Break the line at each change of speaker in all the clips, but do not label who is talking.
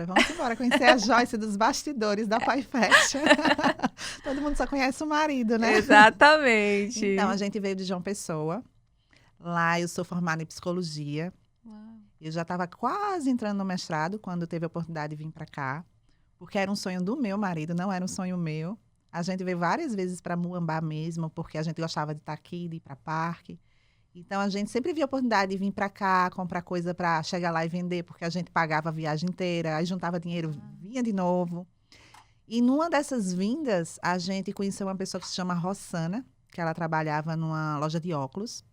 Vamos embora conhecer a Joyce dos bastidores da Pai Fashion. Todo mundo só conhece o marido, né?
Exatamente.
Então, a gente veio de João Pessoa. Lá eu sou formada em psicologia.
Uau.
Eu já estava quase entrando no mestrado quando teve a oportunidade de vir para cá. Porque era um sonho do meu marido, não era um sonho meu. A gente veio várias vezes para Muambá mesmo, porque a gente gostava de estar aqui, de ir para parque. Então, a gente sempre via a oportunidade de vir para cá, comprar coisa para chegar lá e vender, porque a gente pagava a viagem inteira, aí juntava dinheiro, vinha de novo. E numa dessas vindas, a gente conheceu uma pessoa que se chama Rossana, que ela trabalhava numa loja de óculos.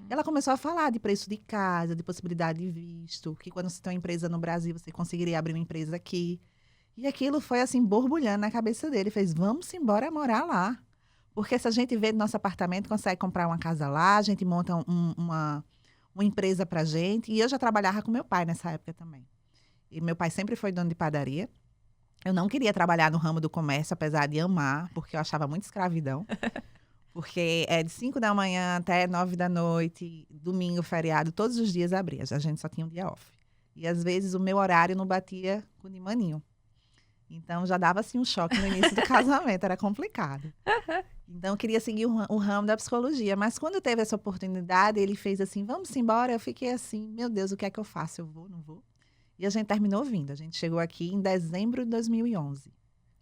Ela começou a falar de preço de casa, de possibilidade de visto, que quando você tem uma empresa no Brasil, você conseguiria abrir uma empresa aqui. E aquilo foi assim, borbulhando na cabeça dele. Ele fez, vamos embora morar lá. Porque se a gente vê do nosso apartamento, consegue comprar uma casa lá, a gente monta uma empresa pra gente. E eu já trabalhava com meu pai nessa época também. E meu pai sempre foi dono de padaria. Eu não queria trabalhar no ramo do comércio, apesar de amar, porque eu achava muito escravidão. Porque é de 5 da manhã até 9 da noite, domingo, feriado, todos os dias abria. A gente só tinha um dia off. E às vezes o meu horário não batia com o de maninho. Então já dava assim um choque no início do casamento, era complicado. Então eu queria seguir o ramo da psicologia. Mas quando teve essa oportunidade, ele fez assim, vamos embora. Eu fiquei assim, meu Deus, o que é que eu faço? Eu vou, não vou? E a gente terminou vindo. A gente chegou aqui em dezembro de 2011.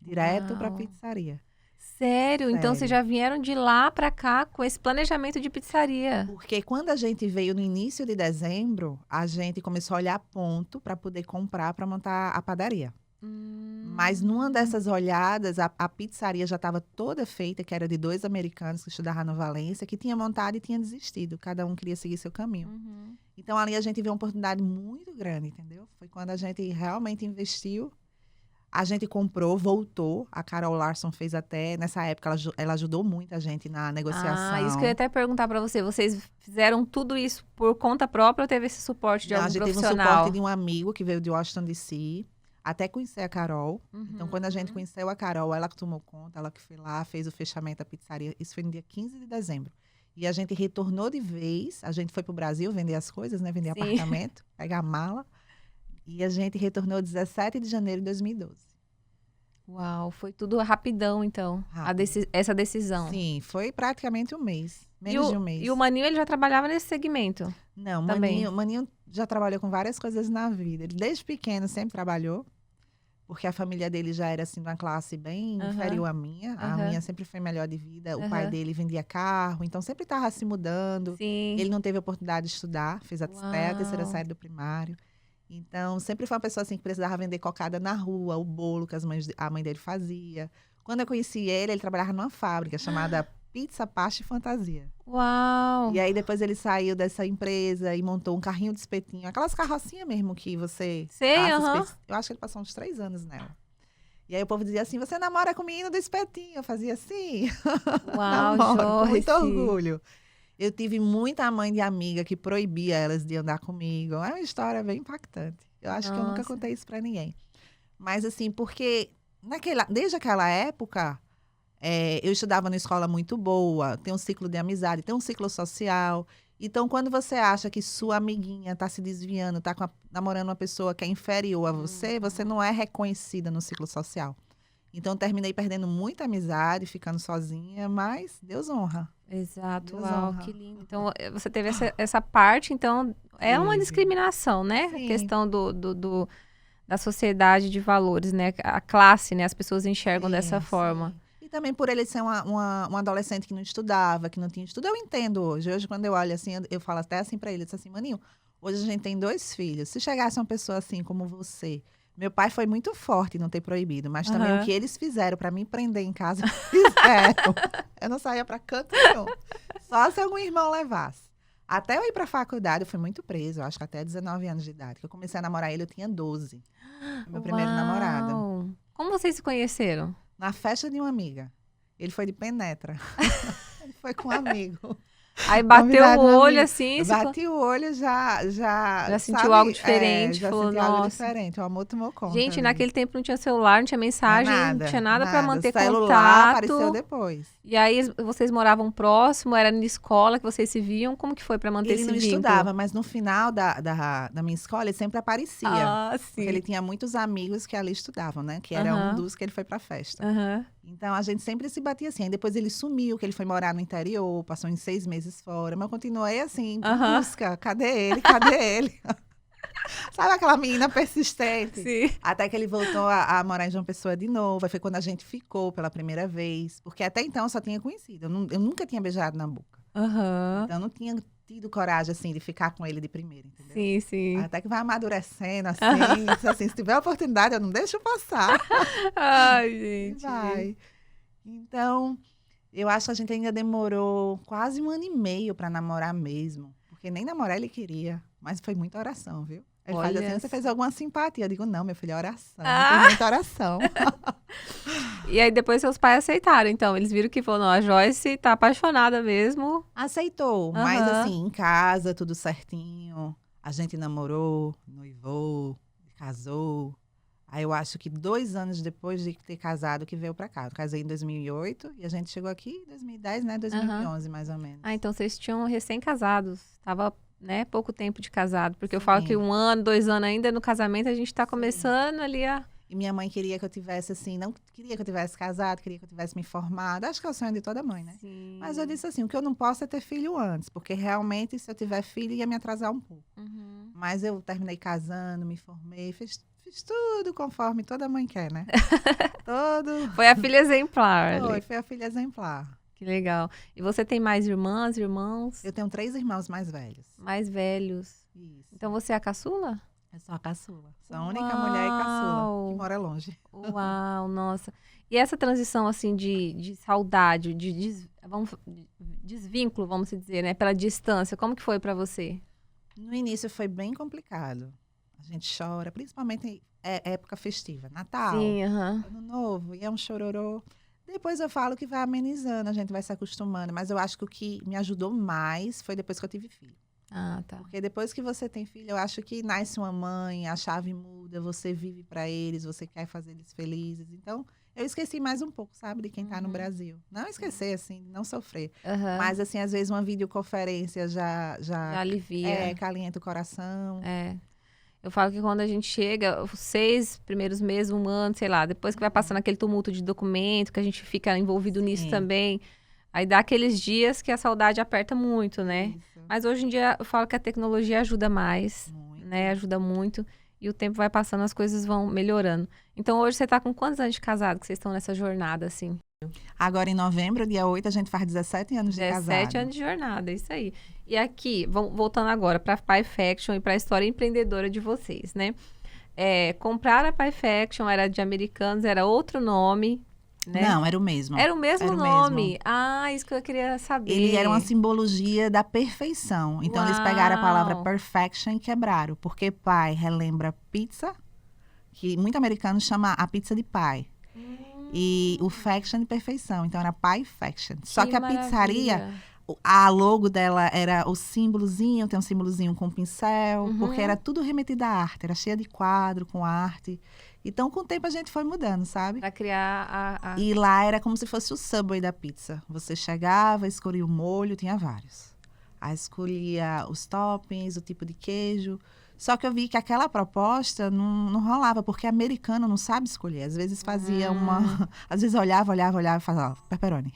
Direto para a
Uau.
pizzaria.
Sério? Então vocês já vieram de lá para cá com esse planejamento de pizzaria?
Porque quando a gente veio no início de dezembro, a gente começou a olhar ponto para poder comprar para montar a padaria. Mas numa dessas olhadas, a pizzaria já estava toda feita, que era de 2 americanos que estudavam no Valência, que tinha montado e tinha desistido. Cada um queria seguir seu caminho. Então, ali a gente viu uma oportunidade muito grande, entendeu? Foi quando a gente realmente investiu. A gente comprou, voltou. A Carol Larson fez até, nessa época, ela ajudou muito a gente na negociação.
Ah, isso que eu ia até perguntar para você. Vocês fizeram tudo isso por conta própria ou teve esse suporte de
Não,
algum
a gente teve um
profissional?
suporte de um amigo que veio de Washington, D.C., até conhecer a Carol. Então, quando a gente conheceu a Carol, ela que tomou conta, ela que foi lá, fez o fechamento da pizzaria. Isso foi no dia 15 de dezembro. E a gente retornou de vez. A gente foi para o Brasil vender as coisas, né? Vender
Sim.
apartamento, pegar a mala. E a gente retornou 17 de janeiro de 2012.
Uau, foi tudo rapidão, então,
Rápido.
essa decisão.
Sim, foi praticamente um mês.
E
Menos de um mês.
o Maninho, ele já trabalhava nesse segmento?
Não,
também.
Maninho já trabalhou com várias coisas na vida. Ele desde pequeno sempre trabalhou. Porque a família dele já era assim, de uma classe bem inferior à minha. A minha sempre foi melhor de vida. O pai dele vendia carro, então sempre estava se mudando.
Sim.
Ele não teve a oportunidade de estudar, fez até a terceira
Uau.
série do primário. Então, sempre foi uma pessoa assim que precisava vender cocada na rua, o bolo que a mãe dele fazia. Quando eu conheci ele, ele trabalhava numa fábrica chamada Pizza, Pasta e Fantasia.
Uau!
E aí depois ele saiu dessa empresa e montou um carrinho de espetinho. Aquelas carrocinhas mesmo que você...
Sei,
assa Eu acho que ele passou uns 3 anos nela. E aí o povo dizia assim, você namora com o menino do espetinho? Eu fazia assim.
Uau,
Namoro, com muito
Joyce.
orgulho. Eu tive muita mãe de amiga que proibia elas de andar comigo. É uma história bem impactante. Eu acho que eu nunca
Nossa.
contei isso pra ninguém. Mas assim, porque desde aquela época, eu estudava numa escola muito boa, tem um ciclo de amizade, tem um ciclo social. Então, quando você acha que sua amiguinha está se desviando, está namorando uma pessoa que é inferior a você, você não é reconhecida no ciclo social. Então, eu terminei perdendo muita amizade, ficando sozinha, mas Deus honra.
Exato,
Deus
uau,
honra.
que lindo. Então, você teve essa parte, então, é uma
Tive.
discriminação, né?
Sim.
A questão da sociedade de valores, né? A classe, né? As pessoas enxergam dessa
Sim,
forma.
sim. E também por ele ser uma adolescente que não estudava, que não tinha estudo, eu entendo hoje. Hoje, quando eu olho assim, eu falo até assim pra ele, eu disse assim, Maninho, hoje a gente tem 2 filhos. Se chegasse uma pessoa assim como você, meu pai foi muito forte em não ter proibido, mas também o que eles fizeram pra me prender em casa, fizeram. Eu não saía pra canto nenhum. Só se algum irmão levasse. Até eu ir pra faculdade, eu fui muito presa, eu acho que até 19 anos de idade. Que eu comecei a namorar ele, eu tinha 12. Foi meu primeiro namorado.
Uau. Como vocês se conheceram?
Na festa de uma amiga. Ele foi de penetra. Ele foi com um amigo.
Aí bateu
Convidado
o
no
olho
amigo.
assim,
Bati o olho,
já sentiu
sabe,
algo diferente,
já
falou,
senti algo
nossa.
diferente. O amor tomou conta
Gente,
ali.
naquele tempo não tinha celular, não tinha
Tinha
mensagem, não tinha
nada,
nada para
nada.
manter
Celular apareceu
contato.
depois.
E aí vocês moravam próximo, era na escola que vocês se viam? Como que foi para manter
Ele
esse
não
vínculo?
estudava, mas no final da minha escola ele sempre aparecia.
Ah,
Porque
sim.
ele tinha muitos amigos que ali estudavam, né? Que era um
Aham.
dos que ele foi pra festa.
Aham.
Então a gente sempre se batia assim. Aí depois ele sumiu, que ele foi morar no interior, passou uns 6 meses fora. Mas eu continuei assim, em
Aham.
busca. Cadê ele? Cadê ele? Sabe aquela menina persistente?
Sim.
Até que ele voltou a morar em João Pessoa de novo. Aí foi quando a gente ficou pela primeira vez. Porque até então eu só tinha conhecido. Eu nunca tinha beijado na boca.
Aham.
Então eu não tinha tido coragem, assim, de ficar com ele de primeira, entendeu?
Sim, sim.
Até que vai amadurecendo, assim, diz assim, se tiver oportunidade, eu não deixo passar.
Ai,
E
gente.
vai. Então, eu acho que a gente ainda demorou quase 1 ano e meio para namorar mesmo. Porque nem namorar ele queria. Mas foi muita oração, viu? Ele faz
Olha
assim, você fez alguma simpatia? Eu digo, não, meu filho, é oração.
Ah!
Tem muita oração.
E aí depois seus pais aceitaram, então. Eles viram que falou, não, a Joyce tá apaixonada mesmo.
Aceitou, mas
Aham.
assim, em casa, tudo certinho. A gente namorou, noivou, casou. Aí eu acho que 2 anos depois de ter casado que veio pra cá. Eu casei em 2008 e a gente chegou aqui em 2010, né? 2011, mais ou menos.
Ah, então vocês tinham recém-casados. Tava, né, pouco tempo de casado. Porque eu falo
Sim.
que 1 ano, 2 anos ainda no casamento, a gente tá
Sim.
começando ali a...
E minha mãe queria que eu tivesse assim, não queria que eu tivesse casado, queria que eu tivesse me formado. Acho que é o sonho de toda mãe, né?
Sim.
Mas eu disse assim, o que eu não posso é ter filho antes, porque realmente se eu tiver filho ia me atrasar um pouco.
Uhum.
Mas eu terminei casando, me formei, fiz tudo conforme toda mãe quer, né? Todo.
Foi a filha exemplar. ali.
Foi a filha exemplar.
Que legal. E você tem mais irmãs, irmãos?
Eu tenho 3 irmãos mais velhos.
Mais velhos.
Isso.
Então você é a caçula?
É só a caçula. Sou a única mulher e caçula
Uau!
que mora longe.
Uau, nossa. E essa transição, assim, de saudade, desvínculo, vamos dizer, né? Pela distância, como que foi pra você?
No início foi bem complicado. A gente chora, principalmente em época festiva. Natal,
Sim, aham.
Ano Novo, e é um chororô. Depois eu falo que vai amenizando, a gente vai se acostumando. Mas eu acho que o que me ajudou mais foi depois que eu tive filho.
Ah, tá.
Porque depois que você tem filho, eu acho que nasce uma mãe, a chave muda, você vive para eles, você quer fazer eles felizes. Então, eu esqueci mais um pouco, sabe, de quem tá no Brasil. Não esquecer, assim, não sofrer.
Aham.
Mas, assim, às vezes uma videoconferência
Já alivia.
calienta o coração.
É. Eu falo que quando a gente chega, os 6 primeiros meses, 1 ano, sei lá, depois que vai passando aquele tumulto de documento, que a gente fica envolvido nisso
Sim.
também, aí dá aqueles dias que a saudade aperta muito, né?
Isso.
Mas hoje em dia eu falo que a tecnologia ajuda mais,
Muito.
né? Ajuda muito. E o tempo vai passando, as coisas vão melhorando. Então hoje você tá com quantos anos de casado que vocês estão nessa jornada, assim?
Agora, em novembro, dia 8, a gente faz 17 anos de casado.
17 anos de jornada, é isso aí. E aqui, voltando agora para a Pie Faction e para a história empreendedora de vocês, né? Comprar a Pie Faction era de americanos, era outro nome, né?
Não, era o mesmo.
Era o mesmo
Era o
nome.
mesmo.
Ah, isso que eu queria saber.
Ele era uma simbologia da perfeição. Então, eles pegaram a palavra
Uau.
perfection e quebraram. Porque pie relembra pizza, que muito americano chama a pizza de pie. E o faction de perfeição. Então, era pie faction. Só que a pizzaria,
maravilha.
a logo dela era o símbolozinho, tem um símbolozinho com pincel,
Uhum.
porque era tudo remetido à arte. Era cheia de quadro, com arte. Então, com o tempo, a gente foi mudando, sabe?
Pra criar a...
E lá era como se fosse o Subway da pizza. Você chegava, escolhia o molho, tinha vários. Aí escolhia os toppings, o tipo de queijo. Só que eu vi que aquela proposta não rolava, porque americano não sabe escolher. Às vezes fazia uma... Às vezes olhava e falava, ó, pepperoni.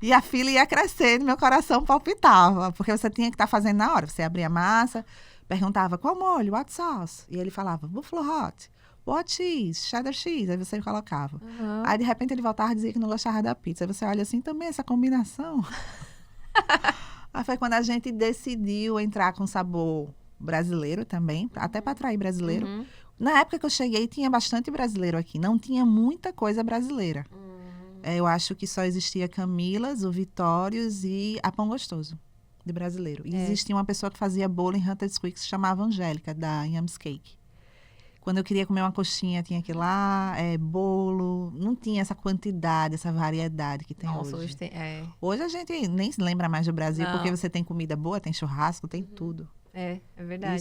E a fila ia crescendo, meu coração palpitava. Porque você tinha que estar fazendo na hora. Você abria a massa, perguntava, qual molho, what sauce? E ele falava, buffalo hot, what cheese, cheddar cheese. Aí você colocava.
Uhum.
Aí, de repente, ele voltava a dizer que não gostava da pizza. Aí você olha assim, também essa combinação. Aí foi quando a gente decidiu entrar com sabor brasileiro também, até para atrair brasileiro.
Uhum.
Na época que eu cheguei, tinha bastante brasileiro aqui. Não tinha muita coisa brasileira. Eu acho que só existia Camilas, o Vitórios e a Pão Gostoso, de brasileiro. E existia uma pessoa que fazia bolo em Hunter's Creek que se chamava Angélica, da Yams Cake. Quando eu queria comer uma coxinha, tinha que ir lá, bolo. Não tinha essa quantidade, essa variedade que tem
Nossa,
hoje.
hoje tem.
Hoje a gente nem se lembra mais do Brasil,
Não.
porque você tem comida boa, tem churrasco, tem tudo.
É verdade.